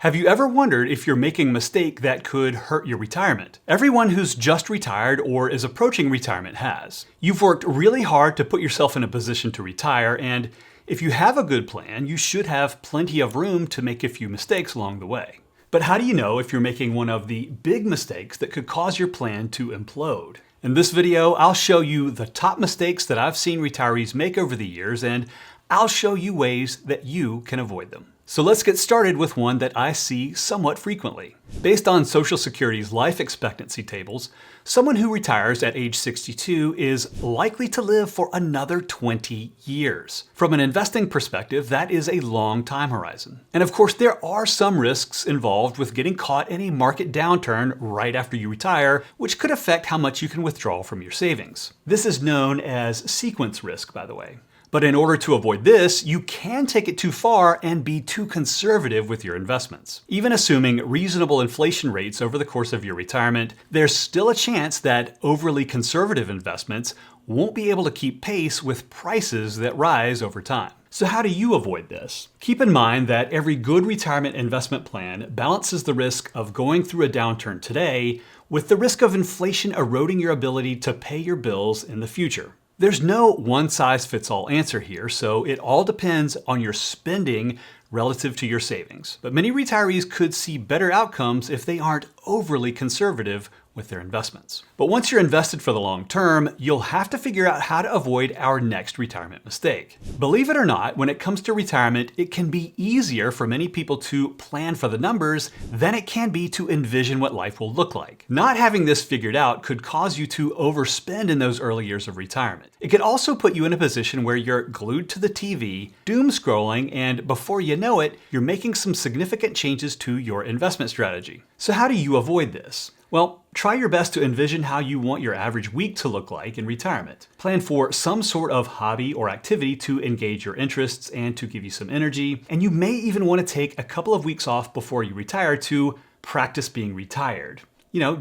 Have you ever wondered if you're making a mistake that could hurt your retirement? Everyone who's just retired or is approaching retirement has. You've worked really hard to put yourself in a position to retire, and if you have a good plan, you should have plenty of room to make a few mistakes along the way. But how do you know if you're making one of the big mistakes that could cause your plan to implode? In this video, I'll show you the top mistakes that I've seen retirees make over the years, and I'll show you ways that you can avoid them. So let's get started with one that I see somewhat frequently. Based on Social Security's life expectancy tables, someone who retires at age 62 is likely to live for another 20 years. From an investing perspective, that is a long time horizon. And of course, there are some risks involved with getting caught in a market downturn right after you retire, which could affect how much you can withdraw from your savings. This is known as sequence risk, by the way. But in order to avoid this, you can take it too far and be too conservative with your investments. Even assuming reasonable inflation rates over the course of your retirement, there's still a chance that overly conservative investments won't be able to keep pace with prices that rise over time. So how do you avoid this? Keep in mind that every good retirement investment plan balances the risk of going through a downturn today with the risk of inflation eroding your ability to pay your bills in the future. There's no one-size-fits-all answer here, so it all depends on your spending relative to your savings. But many retirees could see better outcomes if they aren't overly conservative with their investments. But once you're invested for the long term, you'll have to figure out how to avoid our next retirement mistake. Believe it or not, when it comes to retirement, it can be easier for many people to plan for the numbers than it can be to envision what life will look like. Not having this figured out could cause you to overspend in those early years of retirement. It could also put you in a position where you're glued to the TV, doom scrolling, and before you know it, you're making some significant changes to your investment strategy. So how do you avoid this? Well, try your best to envision how you want your average week to look like in retirement. Plan for some sort of hobby or activity to engage your interests and to give you some energy. And you may even want to take a couple of weeks off before you retire to practice being retired.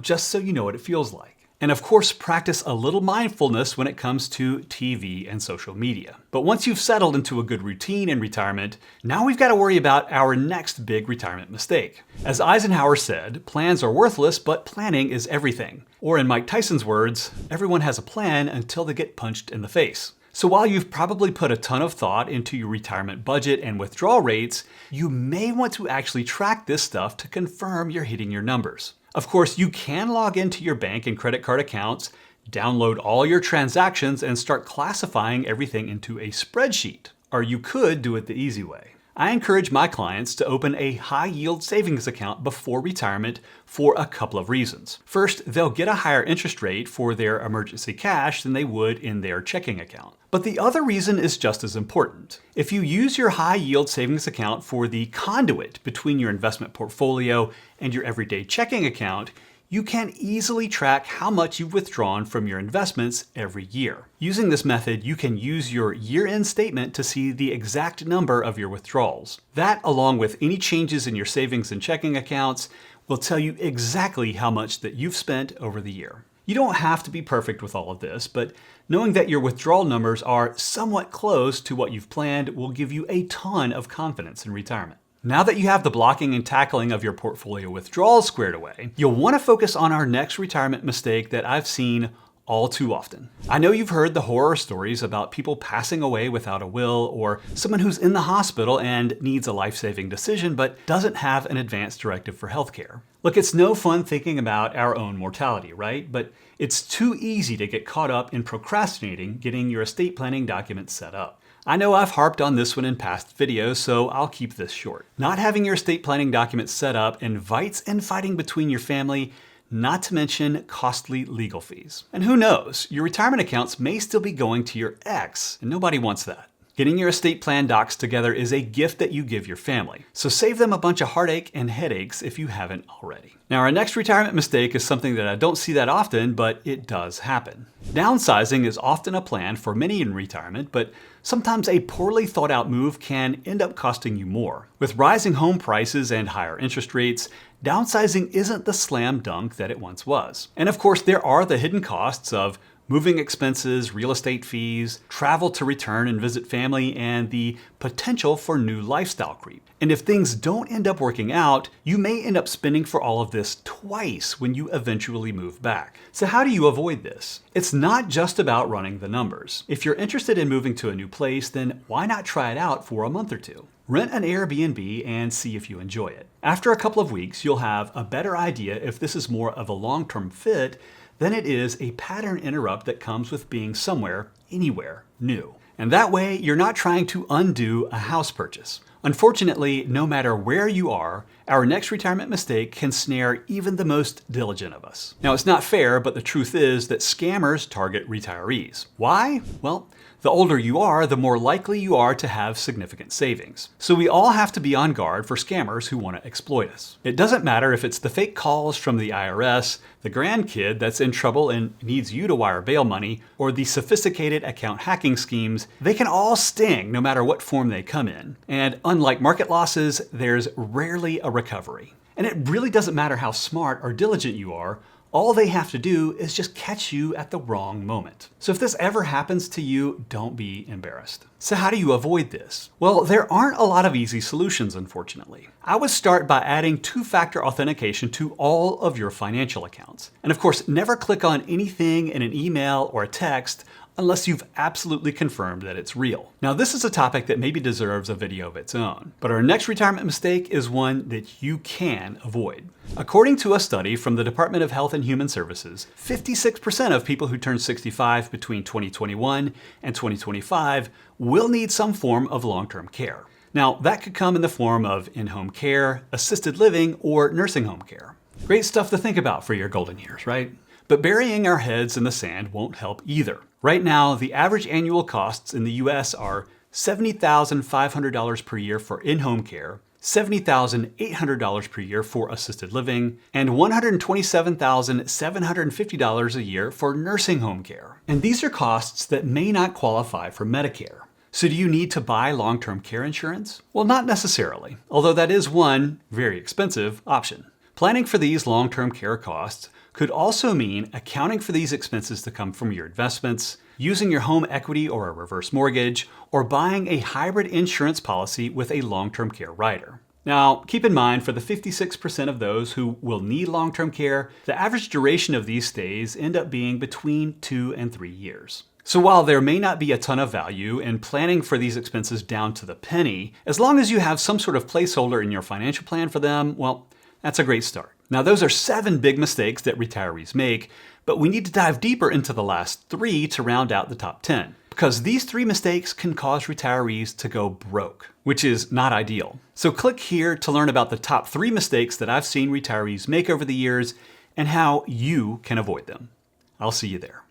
Just so you know what it feels like. And of course, practice a little mindfulness when it comes to TV and social media. But once you've settled into a good routine in retirement, now we've got to worry about our next big retirement mistake. As Eisenhower said, plans are worthless, but planning is everything. Or in Mike Tyson's words, everyone has a plan until they get punched in the face. So while you've probably put a ton of thought into your retirement budget and withdrawal rates, you may want to actually track this stuff to confirm you're hitting your numbers. Of course, you can log into your bank and credit card accounts, download all your transactions, and start classifying everything into a spreadsheet. Or you could do it the easy way. I encourage my clients to open a high-yield savings account before retirement for a couple of reasons. First, they'll get a higher interest rate for their emergency cash than they would in their checking account. But the other reason is just as important. If you use your high-yield savings account for the conduit between your investment portfolio and your everyday checking account, you can easily track how much you've withdrawn from your investments every year. Using this method, you can use your year-end statement to see the exact number of your withdrawals. That, along with any changes in your savings and checking accounts, will tell you exactly how much that you've spent over the year. You don't have to be perfect with all of this, but knowing that your withdrawal numbers are somewhat close to what you've planned will give you a ton of confidence in retirement. Now that you have the blocking and tackling of your portfolio withdrawals squared away, you'll want to focus on our next retirement mistake that I've seen all too often. I know you've heard the horror stories about people passing away without a will, or someone who's in the hospital and needs a life-saving decision but doesn't have an advance directive for healthcare. Look, it's no fun thinking about our own mortality, right? But it's too easy to get caught up in procrastinating getting your estate planning documents set up. I know I've harped on this one in past videos, so I'll keep this short. Not having your estate planning documents set up invites infighting between your family, not to mention costly legal fees. And who knows, your retirement accounts may still be going to your ex, and nobody wants that. Getting your estate plan docs together is a gift that you give your family, so save them a bunch of heartache and headaches if you haven't already. Now, our next retirement mistake is something that I don't see that often, but it does happen. Downsizing is often a plan for many in retirement, but sometimes a poorly thought out move can end up costing you more. With rising home prices and higher interest rates, downsizing isn't the slam dunk that it once was. And of course, there are the hidden costs of moving expenses, real estate fees, travel to return and visit family, and the potential for new lifestyle creep. And if things don't end up working out, you may end up spending for all of this twice when you eventually move back. So how do you avoid this? It's not just about running the numbers. If you're interested in moving to a new place, then why not try it out for a month or two? Rent an Airbnb and see if you enjoy it. After a couple of weeks, you'll have a better idea if this is more of a long-term fit than it is a pattern interrupt that comes with being somewhere, anywhere, new. And that way, you're not trying to undo a house purchase. Unfortunately, no matter where you are, our next retirement mistake can snare even the most diligent of us. Now, it's not fair, but the truth is that scammers target retirees. Why? Well, the older you are, the more likely you are to have significant savings. So we all have to be on guard for scammers who want to exploit us. It doesn't matter if it's the fake calls from the IRS, the grandkid that's in trouble and needs you to wire bail money, or the sophisticated account hacking schemes. They can all sting no matter what form they come in. And unlike market losses, there's rarely a recovery. And it really doesn't matter how smart or diligent you are. All they have to do is just catch you at the wrong moment. So if this ever happens to you, don't be embarrassed. So how do you avoid this? Well, there aren't a lot of easy solutions, unfortunately. I would start by adding two-factor authentication to all of your financial accounts. And of course, never click on anything in an email or a text unless you've absolutely confirmed that it's real. Now, this is a topic that maybe deserves a video of its own, but our next retirement mistake is one that you can avoid. According to a study from the Department of Health and Human Services, 56% of people who turn 65 between 2021 and 2025 will need some form of long-term care. Now, that could come in the form of in-home care, assisted living, or nursing home care. Great stuff to think about for your golden years, right? But burying our heads in the sand won't help either. Right now, the average annual costs in the US are $70,500 per year for in-home care, $70,800 per year for assisted living, and $127,750 a year for nursing home care. And these are costs that may not qualify for Medicare. So do you need to buy long-term care insurance? Well, not necessarily, although that is one very expensive option. Planning for these long-term care costs could also mean accounting for these expenses to come from your investments, using your home equity or a reverse mortgage, or buying a hybrid insurance policy with a long-term care rider. Now, keep in mind, for the 56% of those who will need long-term care, the average duration of these stays end up being between 2 and 3 years. So while there may not be a ton of value in planning for these expenses down to the penny, as long as you have some sort of placeholder in your financial plan for them, well, that's a great start. Now, those are 7 big mistakes that retirees make, but we need to dive deeper into the last 3 to round out the top 10, because these 3 mistakes can cause retirees to go broke, which is not ideal. So click here to learn about the top 3 mistakes that I've seen retirees make over the years and how you can avoid them. I'll see you there.